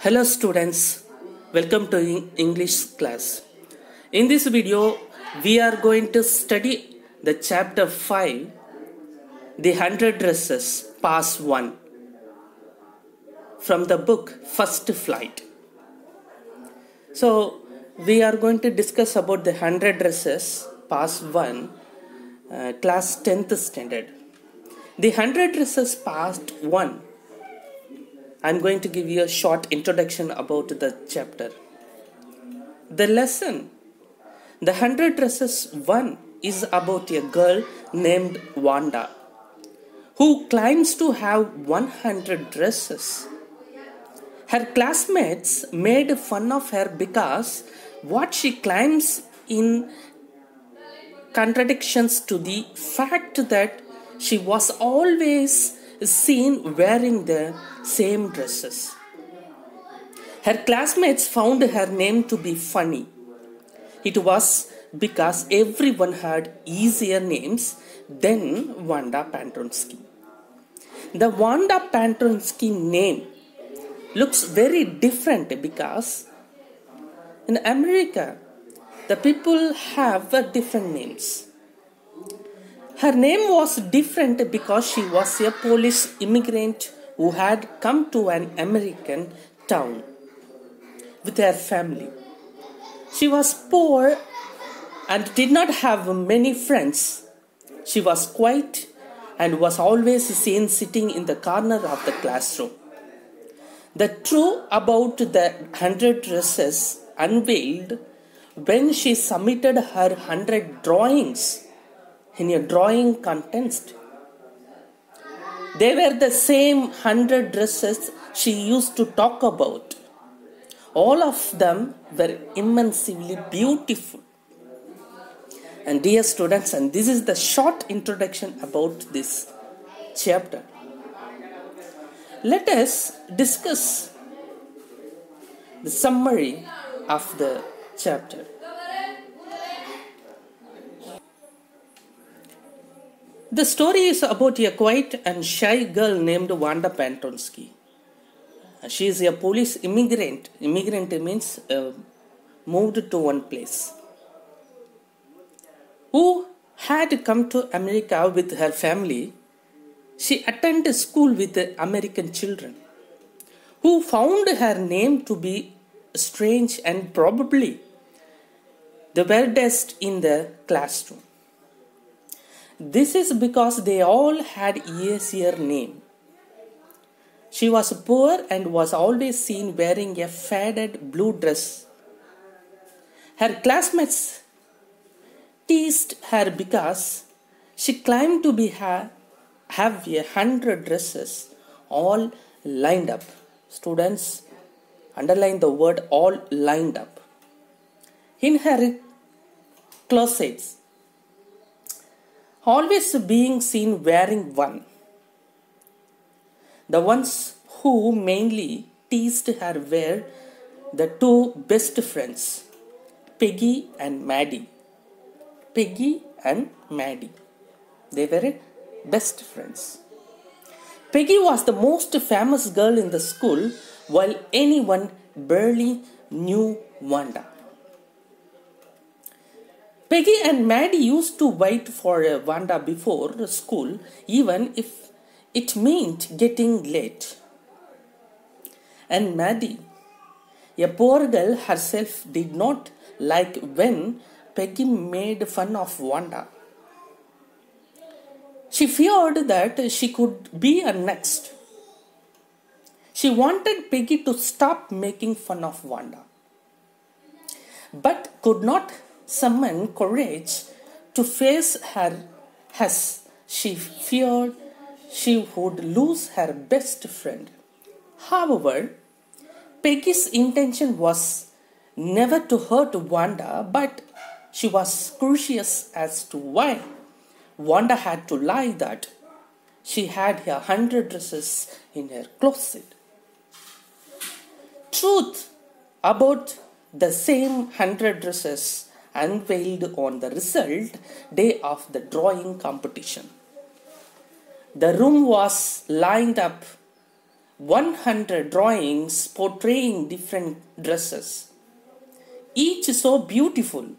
Hello students, welcome to English class. In this video, we are going to study the chapter 5, The 100 Dresses, Part 1, from the book First Flight. So, we are going to discuss about the 100 Dresses, Part 1, class 10th standard. The 100 Dresses, Part 1. I'm going to give you a short introduction about the chapter. The lesson, The 100 Dresses 1, is about a girl named Wanda who claims to have 100 dresses. Her classmates made fun of her because what she claims in contradictions to the fact that she was always seen wearing the same dresses. Her classmates found her name to be funny. It was because everyone had easier names than Wanda Patronsky. The Wanda Patronsky name looks very different because in America, the people have different names. Her name was different because she was a Polish immigrant who had come to an American town with her family. She was poor and did not have many friends. She was quiet and was always seen sitting in the corner of the classroom. The truth about the 100 dresses unveiled when she submitted her 100 drawings in a drawing contest. They were the same 100 dresses she used to talk about. All of them were immensely beautiful. And dear students, and this is the short introduction about this chapter. Let us discuss the summary of the chapter. The story is about a quiet and shy girl named Wanda Patronsky. She is a Polish immigrant. Immigrant means moved to one place. Who had come to America with her family. She attended school with American children. Who found her name to be strange and probably the weirdest in the classroom. This is because they all had easier name. She was poor and was always seen wearing a faded blue dress. Her classmates teased her because she claimed to have 100 dresses all lined up. Students, underline the word all lined up in her closets. Always being seen wearing one. The ones who mainly teased her were the two best friends, Peggy and Maddie. Peggy and Maddie. They were best friends. Peggy was the most famous girl in the school, while anyone barely knew Wanda. Peggy and Maddie used to wait for Wanda before school, even if it meant getting late. And Maddie, a poor girl herself, did not like when Peggy made fun of Wanda. She feared that she could be next. She wanted Peggy to stop making fun of Wanda, but could not summon courage to face her as she feared she would lose her best friend. However, Peggy's intention was never to hurt Wanda, but she was curious as to why Wanda had to lie that she had 100 dresses in her closet. Truth about the same 100 dresses unveiled on the result day of the drawing competition. The room was lined up 100 drawings portraying different dresses, each so beautiful.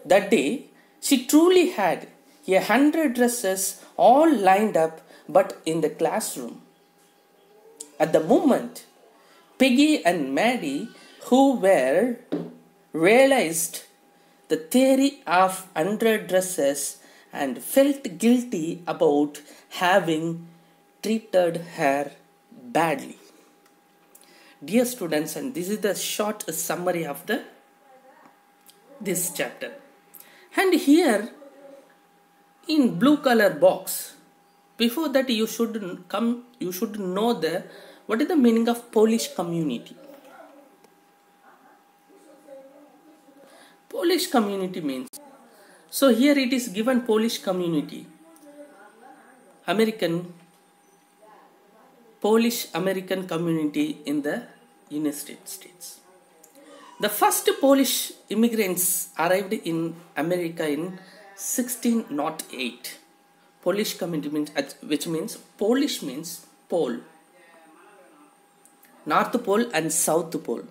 That day, she truly had 100 dresses all lined up, but in the classroom. At the moment, Peggy and Maddie, who were realized the theory of 100 dresses and felt guilty about having treated her badly. Dear students, and this is the short summary of this chapter. And here in blue color box, before that you should know what is the meaning of Polish community. Polish community means, so here it is given Polish community, Polish American community in the United States. The first Polish immigrants arrived in America in 1608. Polish community means, which means Polish means pole, North Pole and South Pole.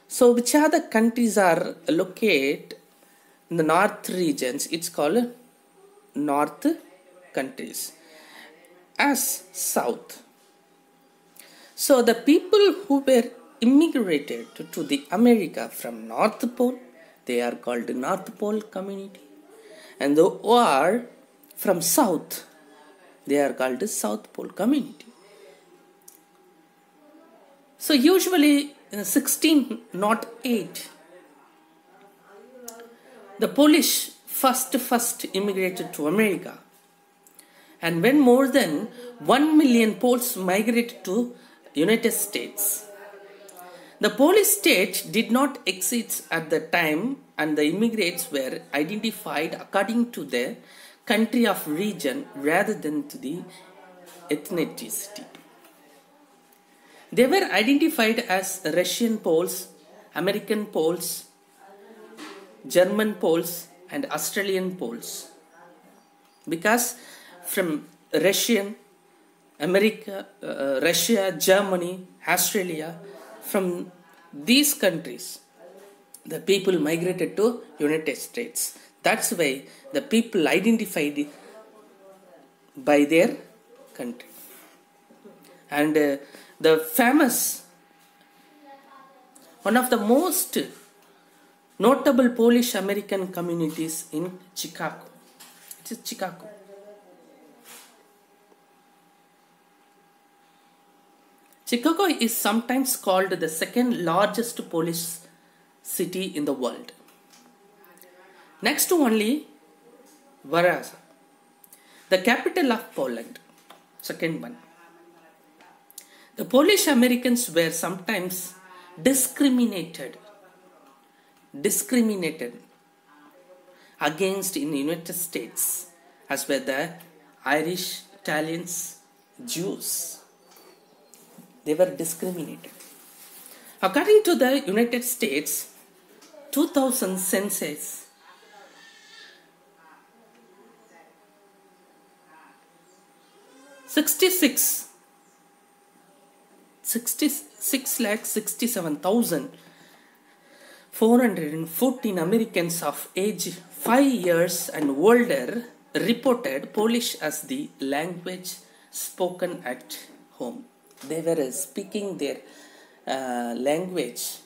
So which are the countries are located in the north regions? It's called north countries as south. So the people who were immigrated to the America from North Pole, they are called North Pole community, and those who are from South, they are called South Pole community. So usually in 1608, the Polish first immigrated to America, and when more than 1 million Poles migrated to United States. The Polish state did not exist at the time, and the immigrants were identified according to their country of region rather than to the ethnicity. They were identified as Russian Poles, American Poles, German Poles, and Australian Poles, because from Russia, Germany, Australia, from these countries, the people migrated to United States. That's why the people identified by their country. And the famous, one of the most notable Polish American communities in Chicago. It is Chicago. Chicago is sometimes called the second largest Polish city in the world. Next to only Warsaw, the capital of Poland, second one. The Polish Americans were sometimes discriminated against in the United States, as were the Irish, Italians, Jews. They were discriminated. According to the United States 2000 census, 66,67,414 Americans of age 5 years and older reported Polish as the language spoken at home. They were speaking their language,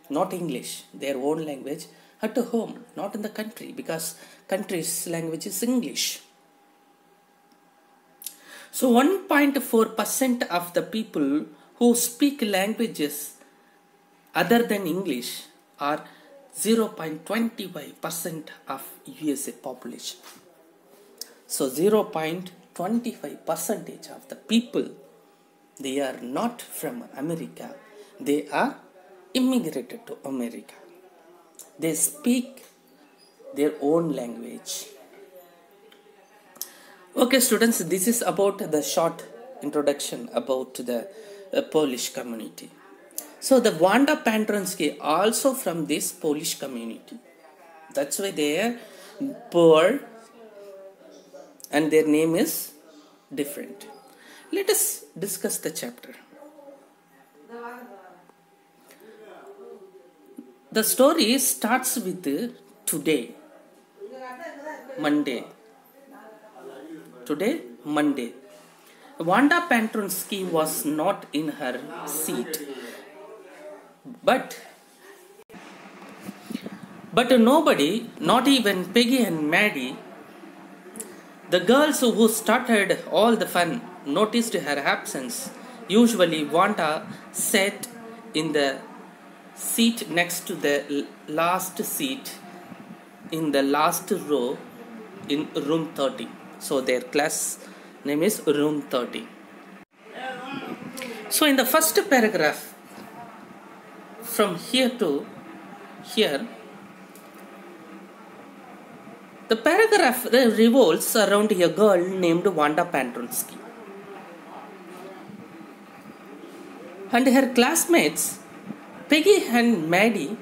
not English, their own language at home, not in the country, because country's language is English. So 1.4% of the people who speak languages other than English are 0.25% of USA population. So 0.25% of the people, they are not from America, they are immigrated to America. They speak their own language. Okay students, this is about the short introduction about the Polish community. So the Wanda Pandronsky also from this Polish community. That's why they are poor and their name is different. Let us discuss the chapter. The story starts with today, Monday. Today, Monday. Wanda Patronsky was not in her seat, but nobody, not even Peggy and Maddie, the girls who started all the fun, noticed her absence. Usually, Wanda sat in the seat next to the last seat in the last row in room 30. So their class name is room 30. So in the first paragraph, from here to here, the paragraph revolves around a girl named Wanda Patronsky and her classmates Peggy and Maddie,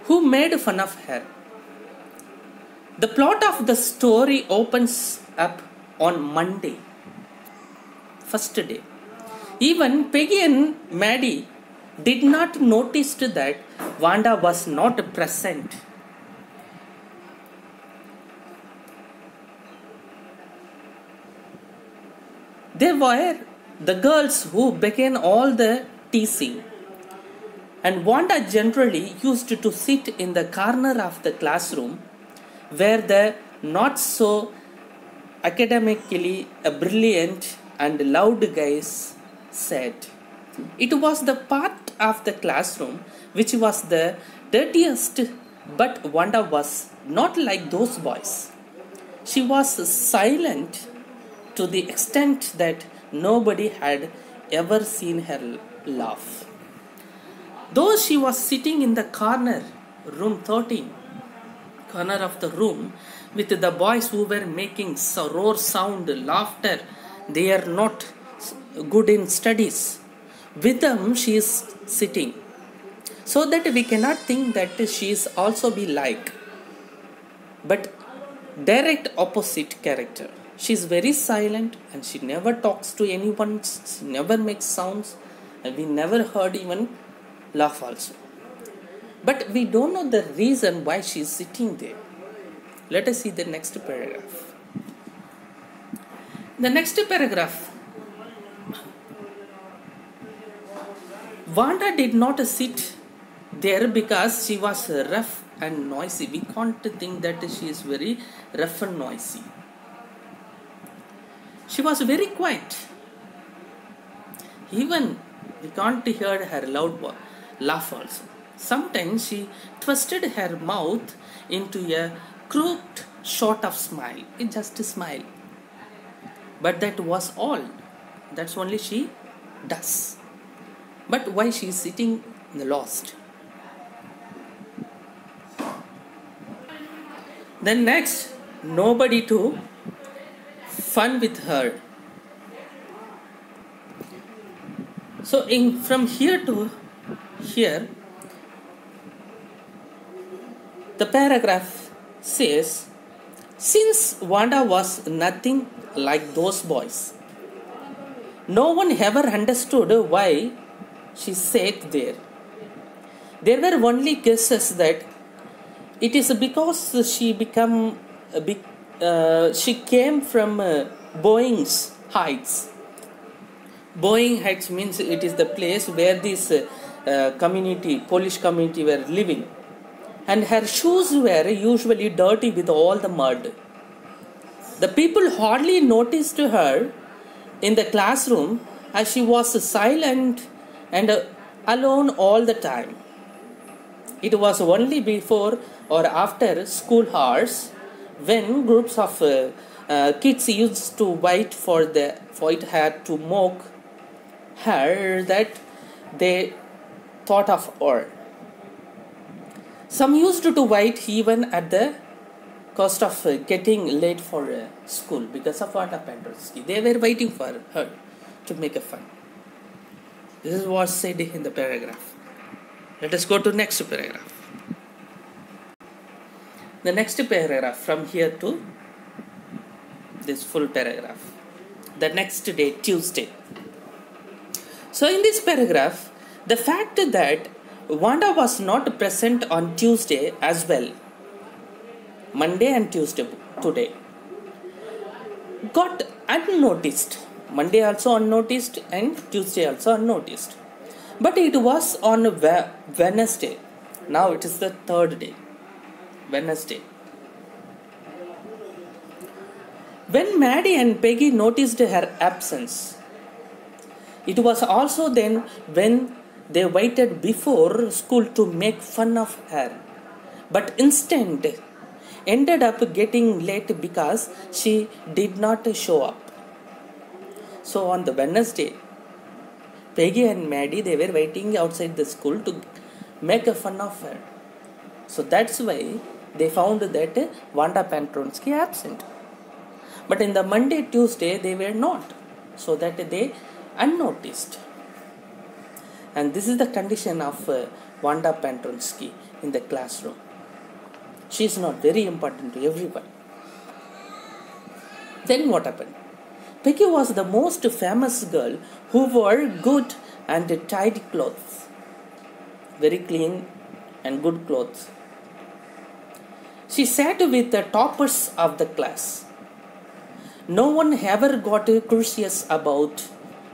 who made fun of her. The plot of the story opens up on Monday, first day. Even Peggy and Maddie did not notice that Wanda was not present. They were the girls who began all the teasing, and Wanda generally used to sit in the corner of the classroom where the not so academically brilliant and loud guys sat. It was the part of the classroom which was the dirtiest, but Wanda was not like those boys. She was silent to the extent that nobody had ever seen her laugh. Though she was sitting in the corner, room 13, corner of the room, with the boys who were making roar sound, laughter, they are not good in studies. With them she is sitting, so that we cannot think that she is also be like, but direct opposite character. She is very silent and she never talks to anyone, she never makes sounds, and we never heard even laugh also. But we don't know the reason why she is sitting there. Let us see the next paragraph. The next paragraph. Wanda did not sit there because she was rough and noisy. We can't think that she is very rough and noisy. She was very quiet. Even we can't hear her loud laugh also. Sometimes she twisted her mouth into a crooked sort of smile. It just a smile. But that was all. That's only she does. But why she is sitting lost? Then next, nobody to fun with her. So from here to here, the paragraph says, since Wanda was nothing like those boys, no one ever understood why she sat there. There were only guesses that it is because she came from Boeing's Heights. Boeing Heights means it is the place where this Polish community were living. And her shoes were usually dirty with all the mud. The people hardly noticed her in the classroom as she was silent and alone all the time. It was only before or after school hours, when groups of kids used to wait for it had to mock her, that they thought of her. Some used to wait even at the cost of getting late for school because of Wanda Patronsky. They were waiting for her to make a fun. This is what said in the paragraph. Let us go to next paragraph. The next paragraph from here to this full paragraph. the next day, Tuesday. So in this paragraph, the fact that Wanda was not present on Tuesday as well, Monday and Tuesday today, got unnoticed. Monday also unnoticed and Tuesday also unnoticed. But it was on Wednesday. Now it is the third day, Wednesday. When Maddie and Peggy noticed her absence, it was also then when they waited before school to make fun of her, but instead ended up getting late because she did not show up. So on the Wednesday, Peggy and Maddie, they were waiting outside the school to make a fun of her. So that's why they found that Wanda Pentronsky absent. But in the Monday, Tuesday, they were not. So that they unnoticed. And this is the condition of Wanda Pentronsky in the classroom. She is not very important to everyone. Then what happened? Peggy was the most famous girl who wore good and tidy clothes. Very clean and good clothes. She sat with the toppers of the class. No one ever got curious about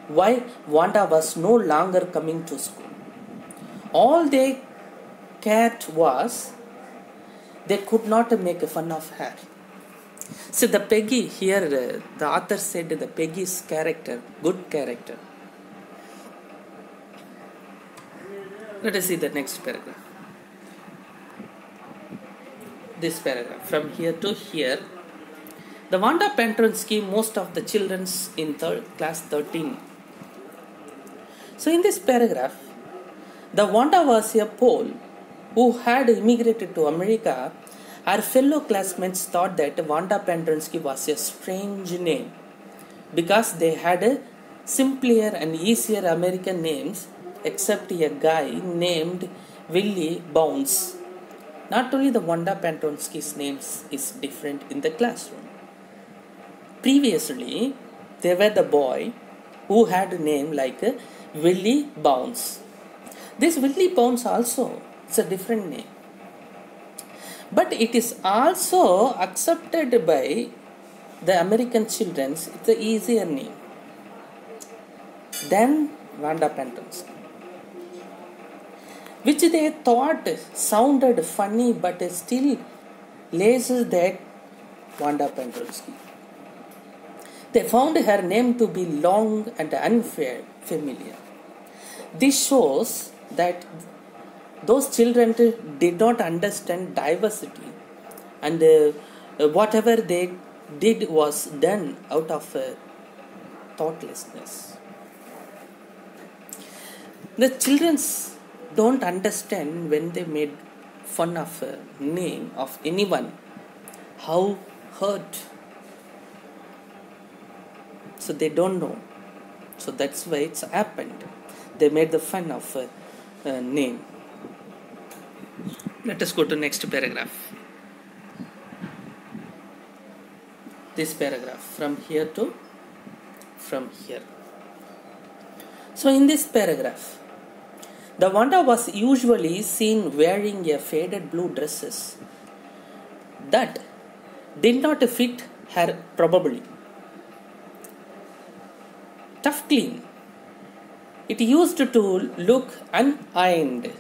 why Wanda was no longer coming to school. All they cared was they could not make fun of her. So the Peggy here, the author said the Peggy's character, good character. Let us see the next paragraph. This paragraph, from here to here. The Wanda Pentronsky, most of the children in class 13. So in this paragraph, the Wanda was a Pole who had immigrated to America. Her fellow classmates thought that Wanda Pentronsky was a strange name because they had simpler and easier American names except a guy named Willie Bounce. Not only the Wanda Pentronsky's names is different in the classroom. Previously, there were the boy who had a name like Willie Bounce. This Willie Bounce also is a different name. But it is also accepted by the American children. It's an easier name than Wanda Pentronsky, which they thought sounded funny but still laces that Wanda Pentronsky. They found her name to be long and unfamiliar. This shows that those children did not understand diversity, and whatever they did was done out of thoughtlessness. The children don't understand when they made fun of a name of anyone, how hurt. So they don't know. So that's why it's happened. They made the fun of a name. Let us go to next paragraph. This paragraph from here. So in this paragraph, the Wanda was usually seen wearing a faded blue dresses that did not fit her probably. Tough clean. It used to look unironed.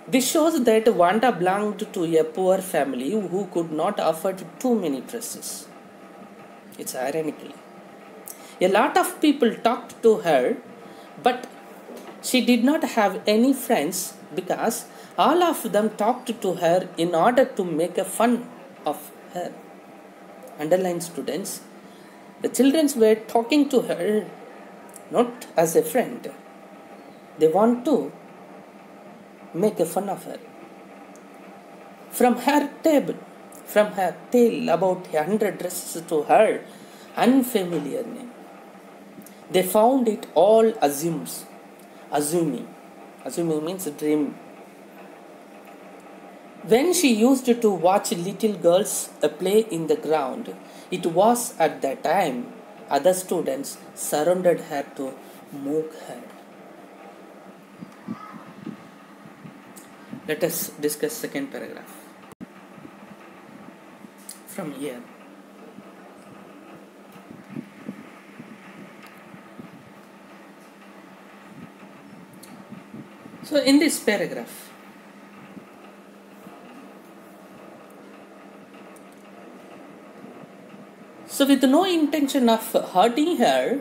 This shows that Wanda belonged to a poor family who could not afford too many dresses. It's ironical. A lot of people talked to her, but she did not have any friends because all of them talked to her in order to make fun of her. Underline students, the children were talking to her not as a friend. They want to make fun of her. From her tale about 100 dresses to her unfamiliar name, they found it all assuming means dream. When she used to watch little girls play in the ground, it was at that time Other students surrounded her to mock her. Let us discuss second paragraph from here. So in this paragraph, so with no intention of hurting her,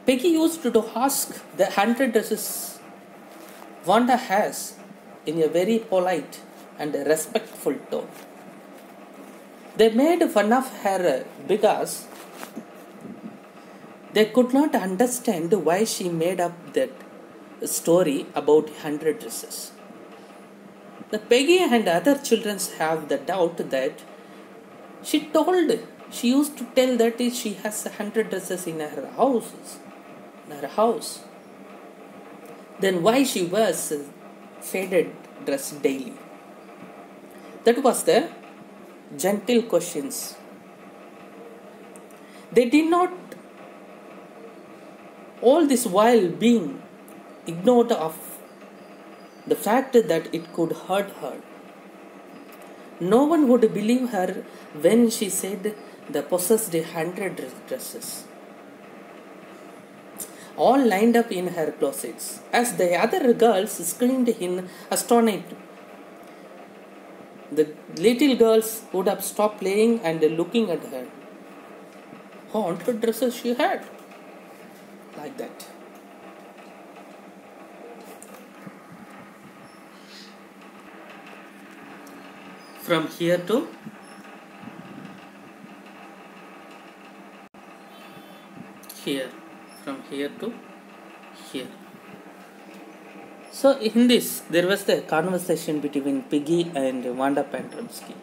Peggy used to ask the 100 dresses Wanda has in a very polite and respectful tone. They made fun of her because they could not understand why she made up that story about 100 dresses. The Peggy and other children have the doubt that she used to tell that she has 100 dresses in her house. Then why she wears faded dress daily? That was the gentle questions. They did not all this while being ignored of the fact that it could hurt her. No one would believe her when she said they possessed 100 dresses, all lined up in her closets, as the other girls screamed in astonishment. The little girls would have stopped playing and looking at her. 100 dresses she had, like that. From here to here, from here to here. So in this, there was the conversation between Peggy and Wanda Pandromsky.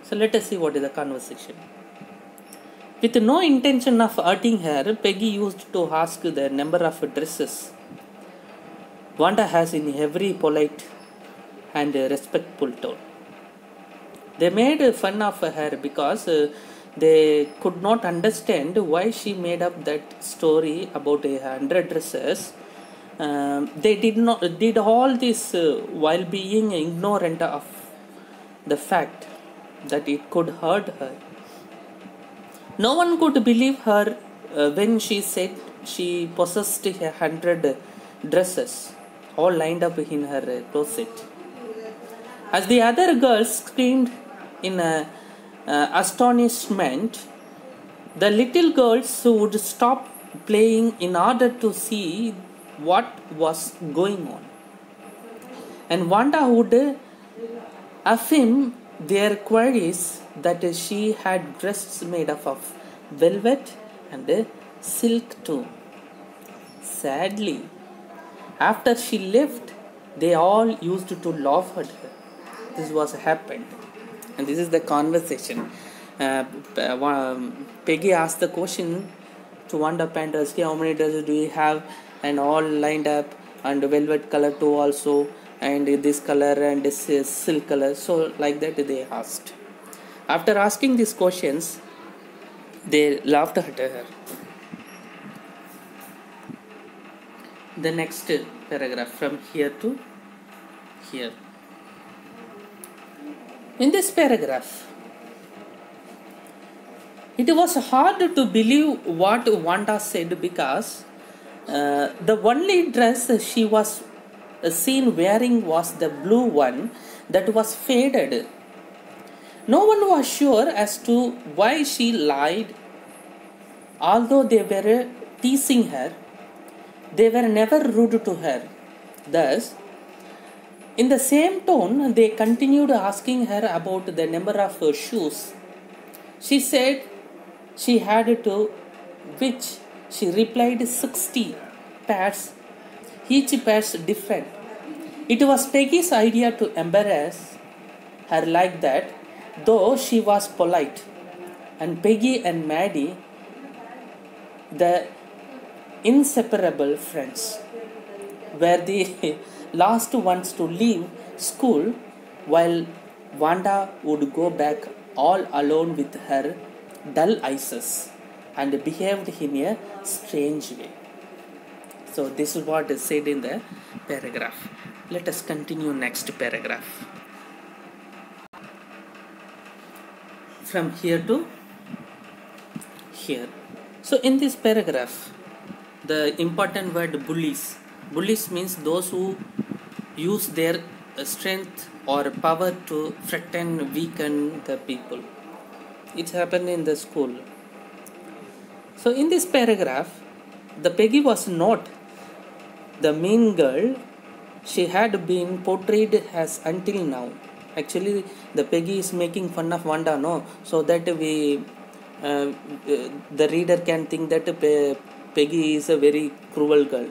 So let us see what is the conversation. With no intention of hurting her, Peggy used to ask the number of dresses Wanda has in every polite and respectful tone. They made fun of her because they could not understand why she made up that story about 100 dresses. They did all this while being ignorant of the fact that it could hurt her. No one could believe her when she said she possessed 100 dresses, all lined up in her closet. As the other girls screamed in astonishment, the little girls would stop playing in order to see what was going on. And Wanda would affirm their queries that she had dresses made up of velvet and silk too. Sadly, after she left, they all used to laugh at her. This was happened, and this is the conversation. Peggy asked the question to Wanda Pandromsky, how many dresses do you have, and all lined up, and velvet color too also, and this color and this silk color. So like that they asked. After asking these questions, they laughed at her. The next paragraph from here to here. In this paragraph, it was hard to believe what Wanda said because the only dress she was seen wearing was the blue one that was faded. No one was sure as to why she lied. Although they were teasing her, they were never rude to her. Thus, in the same tone, they continued asking her about the number of shoes. She said she had to, which she replied 60 pairs, each pairs different. It was Peggy's idea to embarrass her like that, though she was polite. And Peggy and Maddie, the inseparable friends, were the last ones to leave school, while Wanda would go back all alone with her dull eyes and behaved in a strange way. So this is what is said in the paragraph. Let us continue next paragraph. From here to here. So in this paragraph, the important word bullies. Bullies means those who use their strength or power to threaten, weaken the people. It happened in the school. So in this paragraph, the Peggy was not the mean girl she had been portrayed as until now. Actually, the Peggy is making fun of Wanda, no? So that the reader can think that Peggy is a very cruel girl.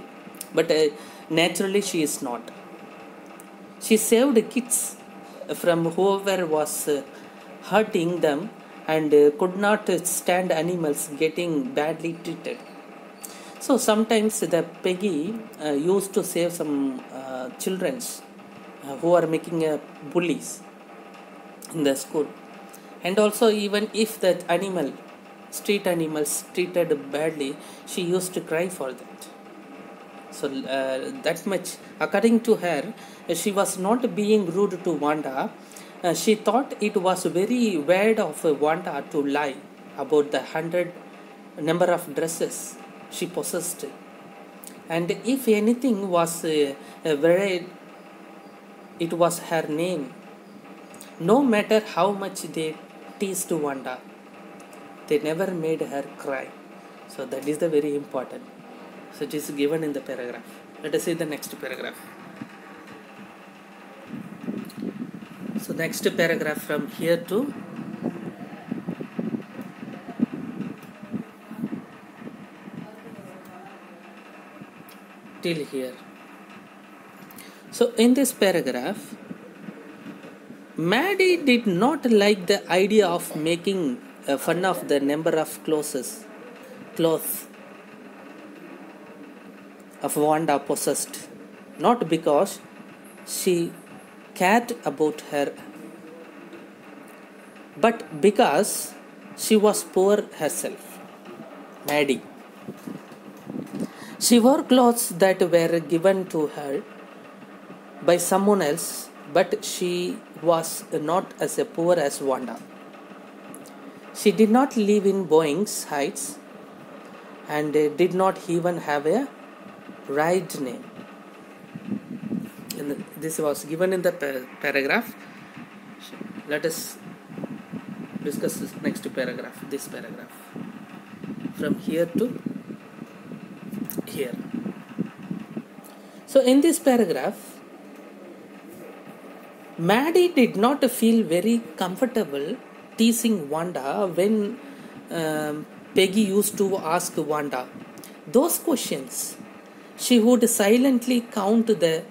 But naturally, she is not. She saved kids from whoever was hurting them and could not stand animals getting badly treated. So sometimes the Peggy used to save some children who are making bullies in the school. And also, even if that street animals treated badly, she used to cry for that. So that much, according to her, she was not being rude to Wanda. She thought it was very weird of Wanda to lie about the number of dresses she possessed. And if anything was weird, it was her name. No matter how much they teased Wanda, they never made her cry. So that is the very important. So it is given in the paragraph. Let us see the next paragraph. So next paragraph from here to till here. So in this paragraph, Maddie did not like the idea of making fun of the number of clothes of Wanda possessed, not because she cared about her, but because she was poor herself. Maddie. She wore clothes that were given to her by someone else, but she was not as poor as Wanda. She did not live in Boeing's Heights and did not even have a right name. And this was given in the paragraph. Let us discuss this next paragraph, this paragraph. From here to here. So in this paragraph, Maddie did not feel very comfortable teasing Wanda when Peggy used to ask Wanda those questions. She would silently count the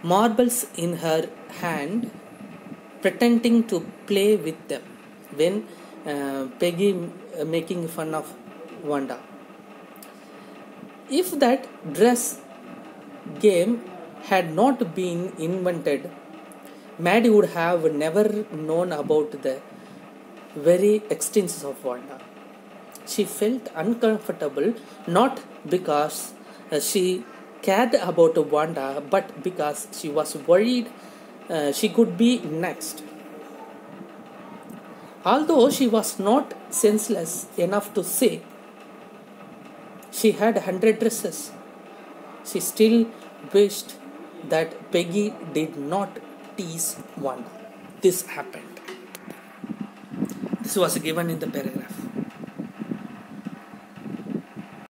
marbles in her hand, pretending to play with them when Peggy making fun of Wanda. If that dress game had not been invented, Maddie would have never known about the very extents of Wanda. She felt uncomfortable not because she cared about Wanda, but because she was worried she could be next. Although she was not senseless enough to say she had 100 dresses, she still wished that Peggy did not tease Wanda. This happened. This was given in the paragraph.